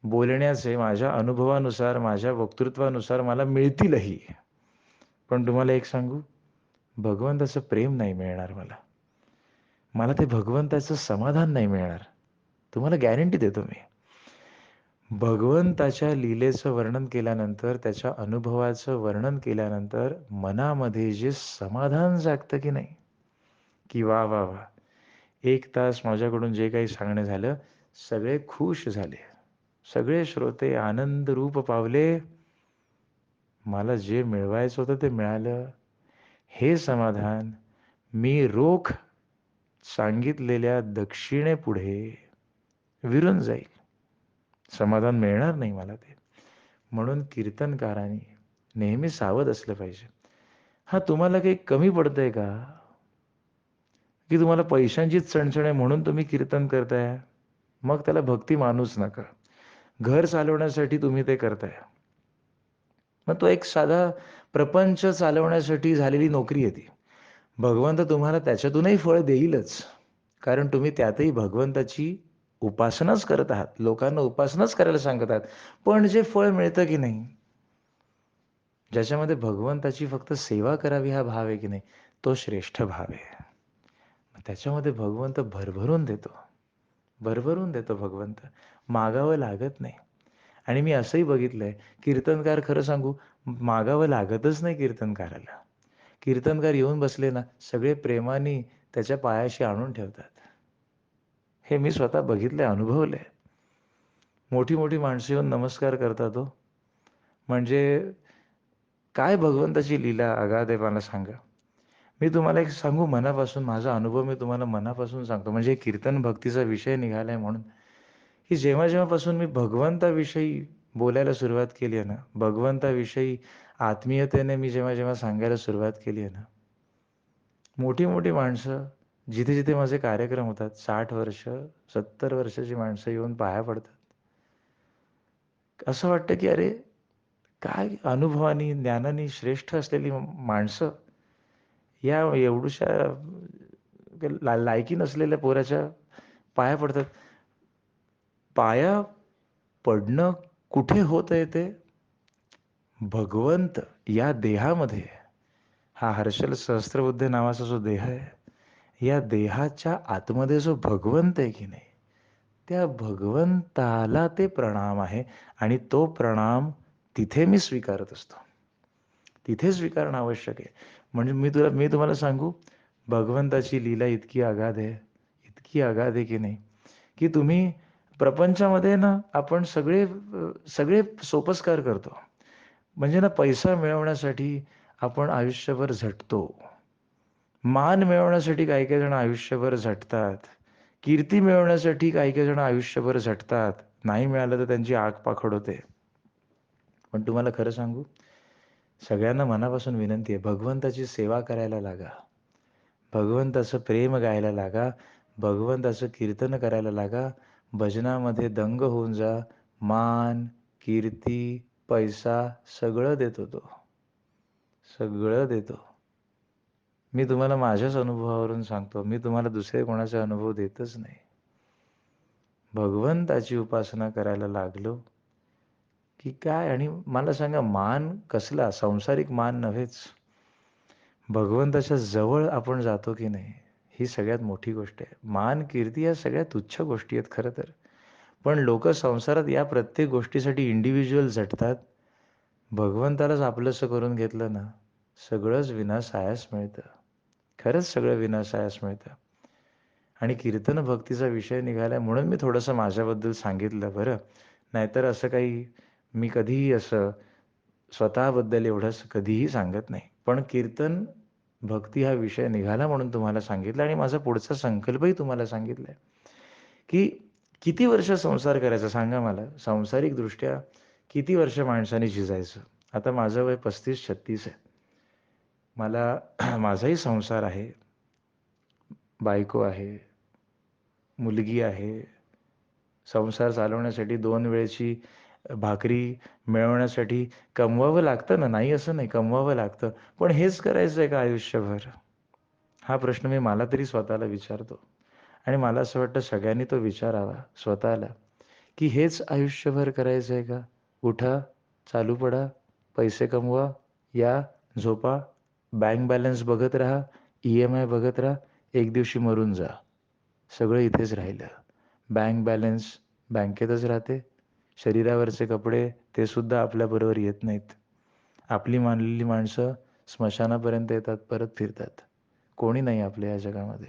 बोलण्याचे माझ्या अनुभवानुसार, माझ्या वक्तृत्वानुसार मला मिळतीलही. पण तुम्हाला एक सांगू, भगवंताचं प्रेम नाही मिळणार मला. मला ते भगवंताचं समाधान नाही मिळणार. तुम्हाला गॅरंटी देतो मी. भगवंताच्या लीलेचं वर्णन केल्यानंतर, त्याच्या अनुभवाचं वर्णन केल्यानंतर मनामध्ये जे समाधान जागतं की नाही, की वाह, वाह, वाह! 1 तास माझ्याकडून जे काही सांगणं झालं, सगळे खुश झाले. सगळे श्रोते आनंदरूप पावले. मला जे मिळवायचं होतं ते मिळालं. हे समाधान मी रोख सांगितलेल्या दक्षिणेपुढे विरून जाईल. समाधान मिळणार नाही मला ते. म्हणून कीर्तनकारांनी नेहमी सावध असलं पाहिजे. हां, तुम्हाला काही कमी पडतंय का? की तुम्हाला पैशांचीच चणचण आहे म्हणून तुम्ही कीर्तन करताय? मग त्याला भक्ती मानूच नका. घर चालवण्यासाठी तुम्ही ते करताय. मग तो एक साधा प्रपंच चालवण्यासाठी झालेली नोकरी आहे ती. भगवंत तुम्हाला त्याच्यातूनही फळ देईलच. कारण तुम्ही त्यातही भगवंताची उपासनाच करत आहात. लोकांना उपासनाच करायला सांगत आहात. पण जे फळ मिळतं की नाही, ज्याच्यामध्ये भगवंताची फक्त सेवा करावी हा भाव आहे की नाही, तो श्रेष्ठ भाव आहे. त्याच्यामध्ये भगवंत भरभरून देतो. भरभरून देतो भगवंत. मागावं लागत नाही. आणि मी असंही बघितलंय, कीर्तनकार खरं सांगू, मागावं लागतच नाही कीर्तनकाराला. कीर्तनकार येऊन बसले ना, सगळे प्रेमाने त्याच्या पायाशी आणून ठेवतात. हे मी स्वतः बघितलंय, अनुभवलंय. मोठी-मोठी माणसं येऊन नमस्कार करतात हो. म्हणजे काय भगवंताची लीला अगाध आहे मला सांगा. मी तुम्हाला एक सांगू मनापासून, माझा अनुभव मी तुम्हाला मनापासून सांगतो. म्हणजे कीर्तन भक्तीचा विषय निघालाय म्हणून. की जेव्हा-जेव्हापासून मी भगवंताविषयी बोलायला सुरुवात केली आहे ना, भगवंताविषयी आत्मीयतेने मी जेव्हा-जेव्हा सांगायला सुरुवात केली आहे ना, मोठी-मोठी माणसं, जिथे-जिथे माझे कार्यक्रम होतात, 60 वर्ष, 70 वर्षाची माणसं येऊन पाया पडतात. असं वाटतं की अरे, काय अनुभवानी, ज्ञानानी श्रेष्ठ असलेली माणसं या एवढूशा लायकी नसलेल्या पोराच्या पाया पडतात. पाया पडणं कुठे होतंय ते? भगवंत या देहामध्ये, हा हर्षल सहस्त्रबुद्धे नावाचा जो देह आहे, या देहाच्या आतमध्ये जो भगवंत आहे की नाही, त्या भगवंताला ते प्रणाम आहे आणि तो प्रणाम तिथे मी स्वीकारत असतो. तिथे स्वीकारणं आवश्यक आहे. म्हणजे मी तुम्हाला सांगू, भगवंताची लीला इतकी अगाध आहे, इतकी अगाध आहे की नाही, की तुम्ही प्रपंचामध्ये ना आपण सगळे सोपस्कार करतो. म्हणजे ना पैसा मिळवण्यासाठी आपण आयुष्यभर झटतो. मान मिळवण्यासाठी काही-काही जण आयुष्यभर झटतात. कीर्ती मिळवण्यासाठी काही-काही जण आयुष्यभर झटतात. नाही मिळालं तर त्यांची आग पाखड होते. पण तुम्हाला खरं सांगू, सगळ्यांना मनापासून विनंती आहे, भगवंताची सेवा करायला लागा. भगवंताचं प्रेम गायला लागा. भगवंताचं कीर्तन करायला लागा. भजनामध्ये दंग होऊन जा. मान, कीर्ती, पैसा सगळं देतो तो. सगळं देतो. मी तुम्हाला माझ्याच अनुभवावरून सांगतो. मी तुम्हाला दुसरे कोणाचे अनुभव देतच नाही. भगवंताची उपासना करायला लागलो, की काय आणि मला सांगा मान कसला? सांसारिक मान नव्हेच. भगवंताच्या जवळ आपण जातो की नाही, ही सगळ्यात मोठी गोष्ट आहे. मान, कीर्ती या सगळ्यात तुच्छ गोष्टी आहेत खरं तर. पण लोकं संसारात या प्रत्येक गोष्टीसाठी इंडिव्हिज्युअल झटतात. भगवंतालाच आपलंसं करून घेतलं ना, सगळंच विनासायास मिळतं. खरंच सगळं विनासायास मिळतं. आणि कीर्तन भक्तीचा विषय निघाला म्हणून मी थोडंसं माझ्याबद्दल सांगितलं बरं. नाहीतर असं काही मी कधीही असं स्वतःबद्दल एवढंच कधीही सांगत नाही. पण कीर्तन भक्ती हा विषय निघाला म्हणून तुम्हाला सांगितलं आणि माझा पुढचा संकल्पही तुम्हाला सांगितलाय, की किती वर्ष संसार करायचा सांगा मला? सांसारिकदृष्ट्या किती वर्ष माणसाने झिजायचं? आता माझं वय 35-36 आहे. मला माझाही संसार आहे, बायको आहे, मुलगी आहे. संसार चालवण्यासाठी 2 वेळची भाकरी मिळवण्यासाठी कमवावं लागतं ना, नाही असं नाही, कमवावं लागतं. पण हेच करायचं आहे का आयुष्यभर? हा प्रश्न मी मला तरी स्वतःला विचारतो. आणि मला असं वाटतं सगळ्यांनी तो विचारावा स्वतःला, की हेच आयुष्यभर करायचं आहे का? उठा, चालू पडा, पैसे कमवा, या, झोपा, बँक बॅलन्स बघत राहा, ई-एम-आय बघत राहा, एक दिवशी मरून जा. सगळं इथेच राहिलं. बँक बॅलन्स बँकेतच राहते. शरीरावरचे कपडे ते सुद्धा आपल्याबरोबर येत नाहीत. आपली मानलेली माणसं स्मशानापर्यंत येतात, परत फिरतात. कोणी नाही आपल्या या जगामध्ये.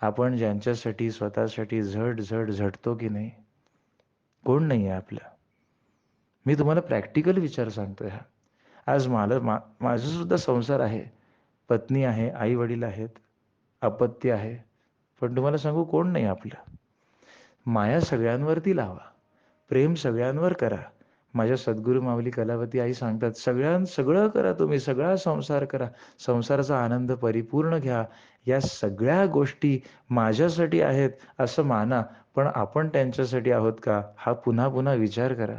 आपण ज्यांच्यासाठी स्वतःसाठी झट झटतो की नाही, कोण नाही आहे आपलं. मी तुम्हाला प्रॅक्टिकल विचार सांगतोय हा. आज माझा सुद्धा संसार आहे. पत्नी आहे, आई-वडील आहेत, अपत्य आहे. पण तुम्हाला सांगू कोण नाही आपलं. माया सगळ्यांवरती लावा. प्रेम सगळ्यांवर करा. माझ्या सद्गुरू माऊली कलावती आई सांगतात, सगळं करा तुम्ही, सगळा संसार करा. संसाराचा आनंद परिपूर्ण घ्या. या सगळ्या गोष्टी माझ्यासाठी आहेत असं माना. पण आपण त्यांच्यासाठी आहोत का? हा पुन्हा-पुन्हा विचार करा.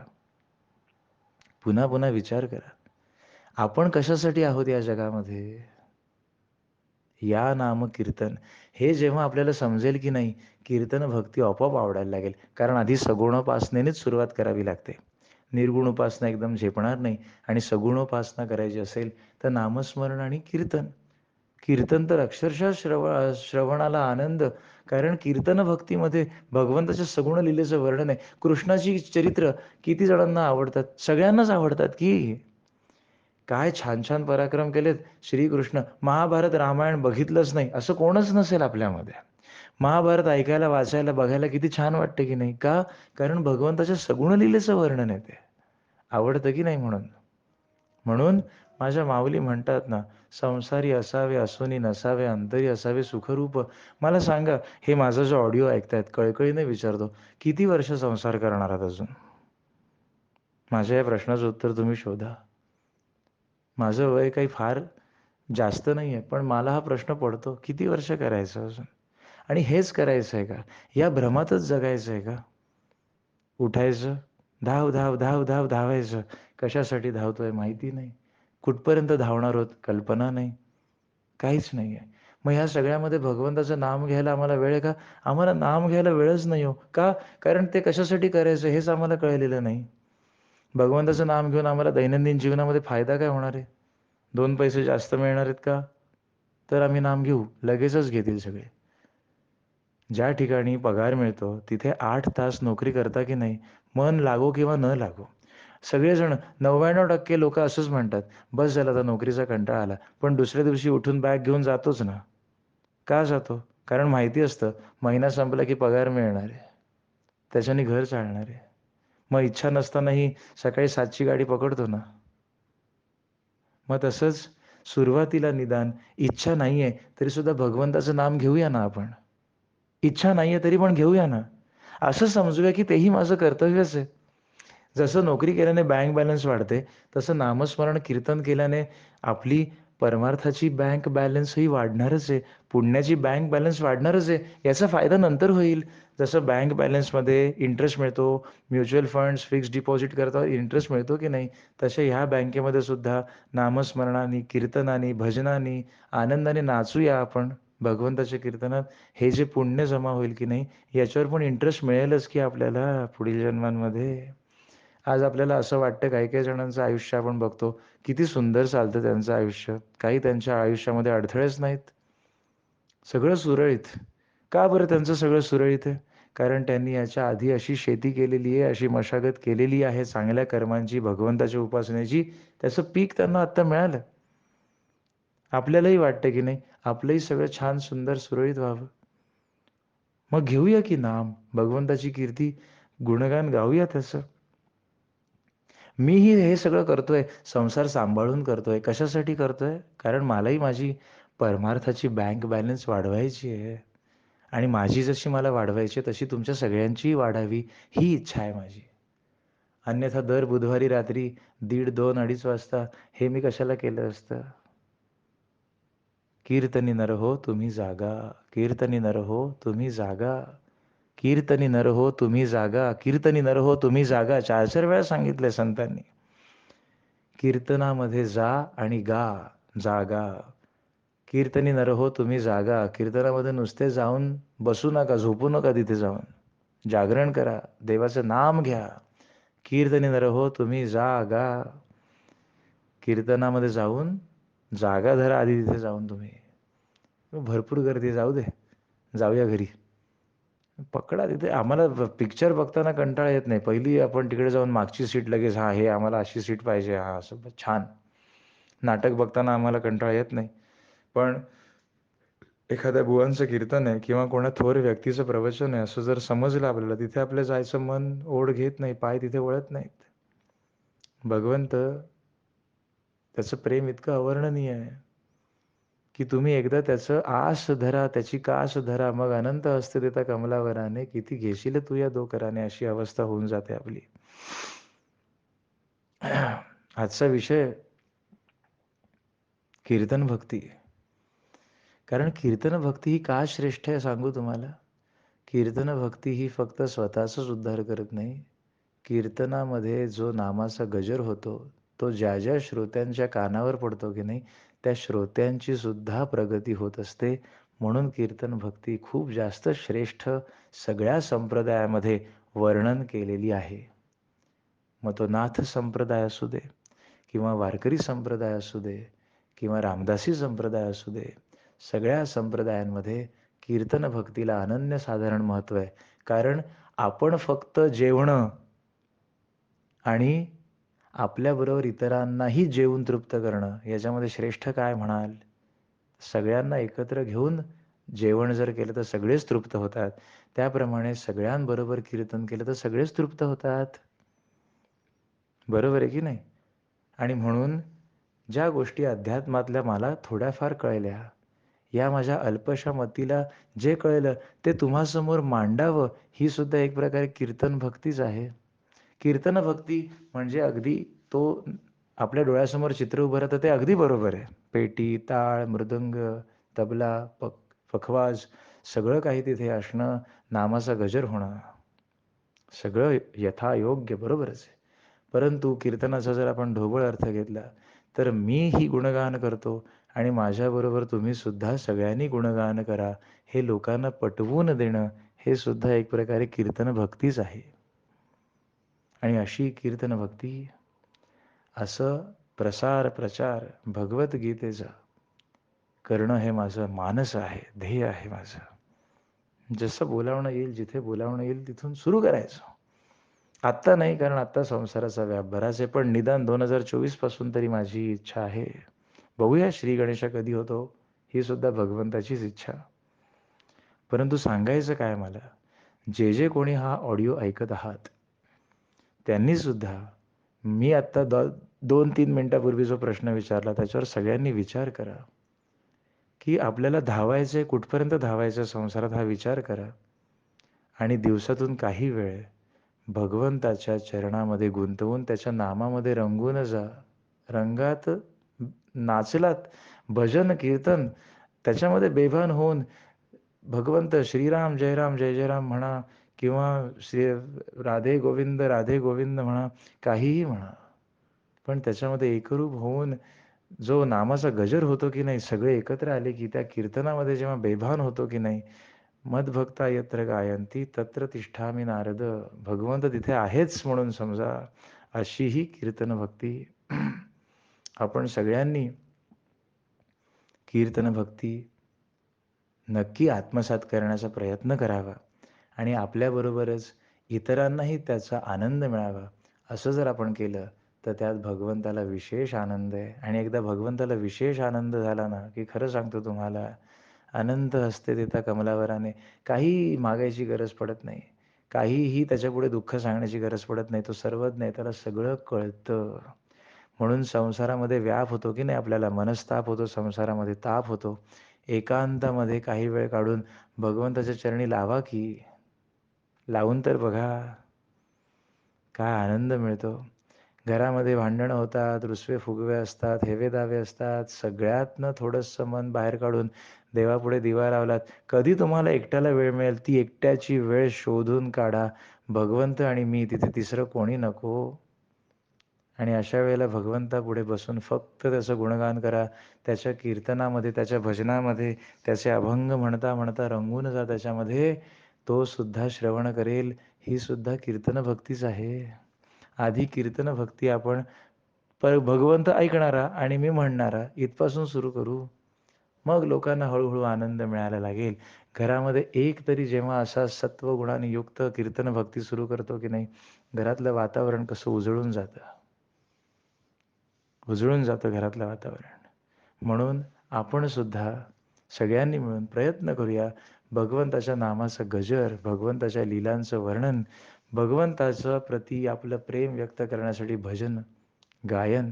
पुन्हा-पुन्हा विचार करा. आपण कशासाठी आहोत या जगामध्ये? या नाम कीर्तन. हे जेव्हा आपल्याला समजेल की नाही, कीर्तन भक्ती आपोआप आवडायला लागेल. कारण आधी सगुणोपासनेनेच सुरुवात करावी लागते. निर्गुण उपासना एकदम झेपणार नाही आणि सगुणोपासना करायची असेल तर नामस्मरण आणि कीर्तन. कीर्तन तर अक्षरशः श्रवणाला आनंद. कारण कीर्तन भक्तीमध्ये भगवंताच्या सगुण लीलेचं वर्णन आहे. कृष्णाची चरित्र किती जणांना आवडतात? सगळ्यांनाच आवडतात की. काय छान-छान पराक्रम केलेत श्रीकृष्ण. महाभारत, रामायण बघितलंच नाही असं कोणच नसेल आपल्यामध्ये. महाभारत ऐकायला, वाचायला, बघायला किती छान वाटतं की नाही? का? कारण भगवंताच्या सगुण लीलेचं वर्णन आहे ते. आवडतं की नाही म्हणून. म्हणून माझ्या माऊली म्हणतात ना, संसारी असावे असूनी नसावे, अंतरी असावे सुखरूप. मला सांगा, हे माझा जो ऑडिओ ऐकतायत, कळकळीने विचारतो, किती वर्ष संसार करणार आहात अजून? माझ्या या प्रश्नाचं उत्तर तुम्ही शोधा. माझं वय काही फार जास्त नाही आहे, पण मला हा प्रश्न पडतो, किती वर्ष करायचं अजून? आणि हेच करायचं आहे का? या भ्रमातच जगायचं आहे का? उठायचं, धाव, धाव, धाव, धाव, धावायचं. कशासाठी धावतोय माहिती नाही. कुठपर्यंत धावणार आहोत कल्पना नाही. काहीच नाही आहे. मग ह्या सगळ्यामध्ये भगवंताचं नाम घ्यायला आम्हाला वेळ आहे का? आम्हाला नाम घ्यायला वेळच नाही हो. का? कारण ते कशासाठी करायचं हेच आम्हाला कळलेलं नाही. भगवंताचं नाम घेऊन आम्हाला दैनंदिन जीवनामध्ये फायदा काय होणार आहे? 2 पैसे जास्त मिळणार आहेत का? तर आम्ही नाम घेऊ. लगेचच घेतील सगळे. ज्या ठिकाणी पगार मिळतो तिथे 8 तास नोकरी करता की नाही? मन लागो किंवा न लागो. सगळेजण 99% लोकं असंच म्हणतात, "बस झालं आता नोकरीचा कंटाळा आला." पण दुसऱ्या दिवशी उठून बॅग घेऊन जातोच ना. का जातो? कारण माहिती असतं महिना संपला की पगार मिळणार आहे. त्याच्याने घर चालणार आहे. मग इच्छा नसतानाही सकाळी 7ची गाडी पकडतो ना. मग तसंच सुरुवातीला निदान इच्छा नाहीये, तरी सुद्धा भगवंताचं नाम घेऊया ना आपण. इच्छा नाहीये तरी पण घेऊया ना. असं समजूया की तेही माझं कर्तव्यच आहे. जसं नोकरी केल्याने बँक बॅलन्स वाढते, तसं नामस्मरण कीर्तन केल्याने आपली परमार्थाची बँक बॅलन्सही वाढणारच आहे. पुण्याची बँक बॅलन्स वाढणारच आहे. याचा फायदा नंतर होईल. जसं बँक बॅलन्समध्ये इंटरेस्ट मिळतो, म्युच्युअल फंड्स, फिक्स्ड डिपॉझिट करता इंटरेस्ट मिळतो की नाही, तसे ह्या बँकेमध्ये सुद्धा नामस्मरणाने, कीर्तनाने, भजनाने, आनंदाने नाचूया आपण भगवंताच्या कीर्तनात. हे जे पुण्य जमा होईल की नाही, याच्यावर पण इंटरेस्ट मिळेलच की आपल्याला पुढील जन्मांमध्ये. आज आपल्याला असं वाटतं काही-काही जणांचं आयुष्य आपण बघतो, किती सुंदर चालतं त्यांचं आयुष्य. काही त्यांच्या आयुष्यामध्ये अडथळेच नाहीत. सगळं सुरळीत. का बरं त्यांचं सगळं सुरळीत आहे? कारण त्यांनी याच्या आधी अशी शेती केलेली आहे, अशी मशागत केलेली आहे चांगल्या कर्मांची, भगवंताच्या उपासनेची. त्याचं पीक त्यांना आत्ता मिळालं. आपल्यालाही वाटतं की नाही, आपलंही सगळं छान, सुंदर, सुरळीत व्हावं. मग घेऊया की नाम, भगवंताची कीर्ती, गुणगान गाऊया त्याचं. मीही हे सगळं करतोय, संसार सांभाळून करतोय. कशासाठी करतोय? कारण मलाही माझी परमार्थाची बँक बॅलन्स वाढवायची आहे आणि माझी जशी मला वाढवायची आहे, तशी तुमच्या सगळ्यांचीही वाढावी, ही इच्छा आहे माझी. अन्यथा दर बुधवारी रात्री 1:30, 2, 2:30 वाजता हे मी कशाला केलं असतं? कीर्तनी नर हो तुम्ही जागा, कीर्तनी नर हो तुम्ही जागा, कीर्तनी नर हो तुम्ही जागा, कीर्तनी नर हो तुम्ही जागा. 4-4 वेळा सांगितलंय संतांनी. कीर्तनामध्ये जा आणि गा, जागा. कीर्तनी नर हो तुम्ही जागा. कीर्तनामध्ये नुसते जाऊन बसू नका, झोपू नका तिथे जाऊन. जागरण करा, देवाचं नाम घ्या. कीर्तनी नर हो तुम्ही जागा. कीर्तनामध्ये जाऊन जागा धरा आधी तिथे जाऊन तुम्ही. भरपूर गर्दी जाऊ दे. जाऊया घरी. पकडा तिथे आम्हाला पिक्चर बघताना कंटाळा येत नाही. पहिली आपण तिकडे जाऊन मागची सीट लगेच हां, हे आम्हाला अशी सीट पाहिजे. हां, असं छान. नाटक बघताना आम्हाला कंटाळा येत नाही. पण एखाद्या बुवांचं कीर्तन आहे किंवा कोणा थोर व्यक्तीचं प्रवचन आहे, असं जर समजलं आपल्याला, तिथे आपलं जायचं मन ओढ घेत नाही, पाय तिथे वळत नाहीत. भगवंत त्याचं प्रेम इतकं अवर्णनीय आहे, की तुम्ही एकदा त्याचं आस धरा, त्याची कास धरा, मग अनंत हस्ते देता कमलावराने, किती घेशील तू या दोकराने, अशी अवस्था होऊन जाते आपली. आजचा विषय कीर्तन भक्ती. कारण कीर्तन भक्ती ही का श्रेष्ठ आहे सांगू तुम्हाला? कीर्तन भक्ती ही फक्त स्वतःचाच उद्धार करत नाही. कीर्तनामध्ये जो नामाचा गजर होतो, तो ज्या-ज्या श्रोत्यांच्या कानावर पडतो की नाही, त्या श्रोत्यांची सुद्धा प्रगती होत असते. म्हणून कीर्तन भक्ती खूप जास्त श्रेष्ठ सगळ्या संप्रदायामध्ये वर्णन केलेली आहे. मग तो नाथ संप्रदाय असू दे किंवा वारकरी संप्रदाय असू दे किंवा रामदासी संप्रदाय असू दे, सगळ्या संप्रदायांमध्ये कीर्तन भक्तीला अनन्यसाधारण महत्त्व आहे. कारण आपण फक्त जेवणं आणि आपल्याबरोबर इतरांनाही जेवून तृप्त करणं, याच्यामध्ये श्रेष्ठ काय म्हणाल? सगळ्यांना एकत्र घेऊन जेवण जर केलं तर सगळेच तृप्त होतात. त्याप्रमाणे सगळ्यांबरोबर कीर्तन केलं तर सगळेच तृप्त होतात. बरोबर आहे की नाही? आणि म्हणून ज्या गोष्टी अध्यात्मातल्या मला थोड्याफार कळल्या, या माझ्या अल्पशा मतीला जे कळलं ते तुम्हासमोर मांडावं, ही सुद्धा एक प्रकारे कीर्तन भक्तीच आहे. कीर्तन भक्ती म्हणजे अगदी तो आपल्या डोळ्यासमोर चित्र उभं राहतं ते अगदी बरोबर आहे. पेटी, टाळ, मृदंग, तबला, पखवाज सगळं काही तिथे असणं, नामाचा गजर होणं, सगळं यथायोग्य बरोबरच आहे. परंतु कीर्तनाचा जर आपण ढोबळ अर्थ घेतला, तर मीही गुणगान करतो आणि माझ्याबरोबर तुम्ही सुद्धा सगळ्यांनी गुणगान करा, हे लोकांना पटवून देणं, हे सुद्धा एक प्रकारे कीर्तन भक्तीच आहे. आणि अशी कीर्तन भक्ती, असं प्रसार, प्रचार भगवद्गीतेचा करणं हे माझं मानस आहे, ध्येय आहे माझं. जसं बोलावणं येईल, जिथे बोलावणं येईल तिथून सुरू करायचं. आत्ता नाही, कारण आत्ता संसाराचा व्याप बराच आहे. पण निदान 2024 पासून तरी माझी इच्छा आहे. बघूया श्री गणेशा कधी होतो, ही सुद्धा भगवंताचीच इच्छा. परंतु सांगायचं काय मला, जे कोणी हा ऑडिओ ऐकत आहात, त्यांनी सुद्धा मी आत्ता 2-3 मिनिटापूर्वी जो प्रश्न विचारला, त्याच्यावर सगळ्यांनी विचार करा, की आपल्याला धावायचंय, कुठपर्यंत धावायचं संसारात हा विचार करा आणि दिवसातून काही वेळ भगवंताच्या चरणामध्ये गुंतवून त्याच्या नामामध्ये रंगून जा. रंगात नाचलात, भजन, कीर्तन त्याच्यामध्ये बेभान होऊन भगवंत श्रीराम, जय राम, जय जय राम म्हणा किंवा राधे गोविंद, राधे गोविंद म्हणा, काहीही म्हणा. पण त्याच्यामध्ये एकरूप होऊन जो नामाचा गजर होतो की नाही, सगळे एकत्र आले की त्या कीर्तनामध्ये जेव्हा बेभान होतो की नाही, मदभक्ता यत्र गायंती तत्र तिष्ठामि नारद. भगवंत तिथे आहेच म्हणून समजा. अशी ही कीर्तन भक्ती आपण सगळ्यांनी कीर्तन भक्ती नक्की आत्मसात करण्याचा प्रयत्न करावा आणि आपल्याबरोबरच इतरांनाही त्याचा आनंद मिळावा. असं जर आपण केलं, तर त्यात भगवंताला विशेष आनंद आहे आणि एकदा भगवंताला विशेष आनंद झाला ना, की खरं सांगतो तुम्हाला, अनंत हस्ते देता कमलावराने काहीही मागायची गरज पडत नाही. काहीही त्याच्यापुढे दुःख सांगण्याची गरज पडत नाही. तो सर्वज्ञ आहे. त्याला सगळं कळतं. म्हणून संसारामध्ये व्याप होतो की नाही आपल्याला, मनस्ताप होतो, संसारामध्ये ताप होतो. एकांतामध्ये काही वेळ काढून भगवंताच्या चरणी लावा की. लावून तर बघा. काय आनंद मिळतो. घरामध्ये भांडणं होतात, रुसवे-फुगवे असतात, हेवे-दावे असतात. सगळ्यातनं थोडंसं मन बाहेर काढून देवापुढे दिवा लावलात. कधी तुम्हाला एकट्याला वेळ मिळेल, ती एकट्याची वेळ शोधून काढा. भगवंत आणि मी, तिथे तिसरं कोणी नको. आणि अशा वेळेला भगवंतापुढे बसून फक्त त्याचं गुणगान करा. त्याच्या कीर्तनामध्ये, त्याच्या भजनामध्ये, त्याचे अभंग म्हणता, म्हणता रंगून जा त्याच्यामध्ये. तो सुद्धा श्रवण करेल. ही सुद्धा कीर्तन भक्तीच आहे. आधी कीर्तन भक्ती आपण भगवंत ऐकणारा आणि मी म्हणणारा इथपासून सुरू करू. मग लोकांना हळू आनंद मिळायला लागेल. घरामध्ये एक तरी जेव्हा असा सत्वगुणाने युक्त कीर्तन भक्ती सुरू करतो की नाही, घरातलं वातावरण कसं उजळून जातं. उजळून जातं घरातलं वातावरण. म्हणून आपण सुद्धा सगळ्यांनी मिळून प्रयत्न करूया. भगवंताच्या नामाचा गजर, भगवंताच्या लीलांचं वर्णन, भगवंताचं प्रती आपलं प्रेम व्यक्त करण्यासाठी भजन, गायन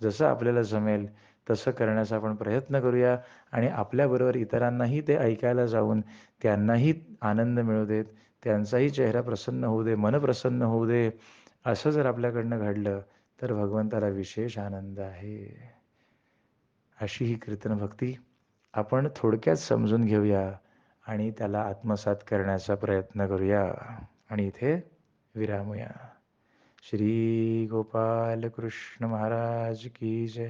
जसं आपल्याला जमेल तसं करण्याचा आपण प्रयत्न करूया आणि आपल्याबरोबर इतरांनाही ते ऐकायला जाऊन त्यांनाही आनंद मिळू देत. त्यांचाही चेहरा प्रसन्न होऊ दे, मन प्रसन्न होऊ दे. असं जर आपल्याकडनं घडलं तर भगवंताला विशेष आनंद आहे. अशी ही कीर्तन भक्ती आपण थोडक्यात समजून घेऊया आणि त्याला आत्मसात करण्याचा प्रयत्न करूया आणि इथे विरामूया. श्री गोपाल कृष्ण महाराज की जय.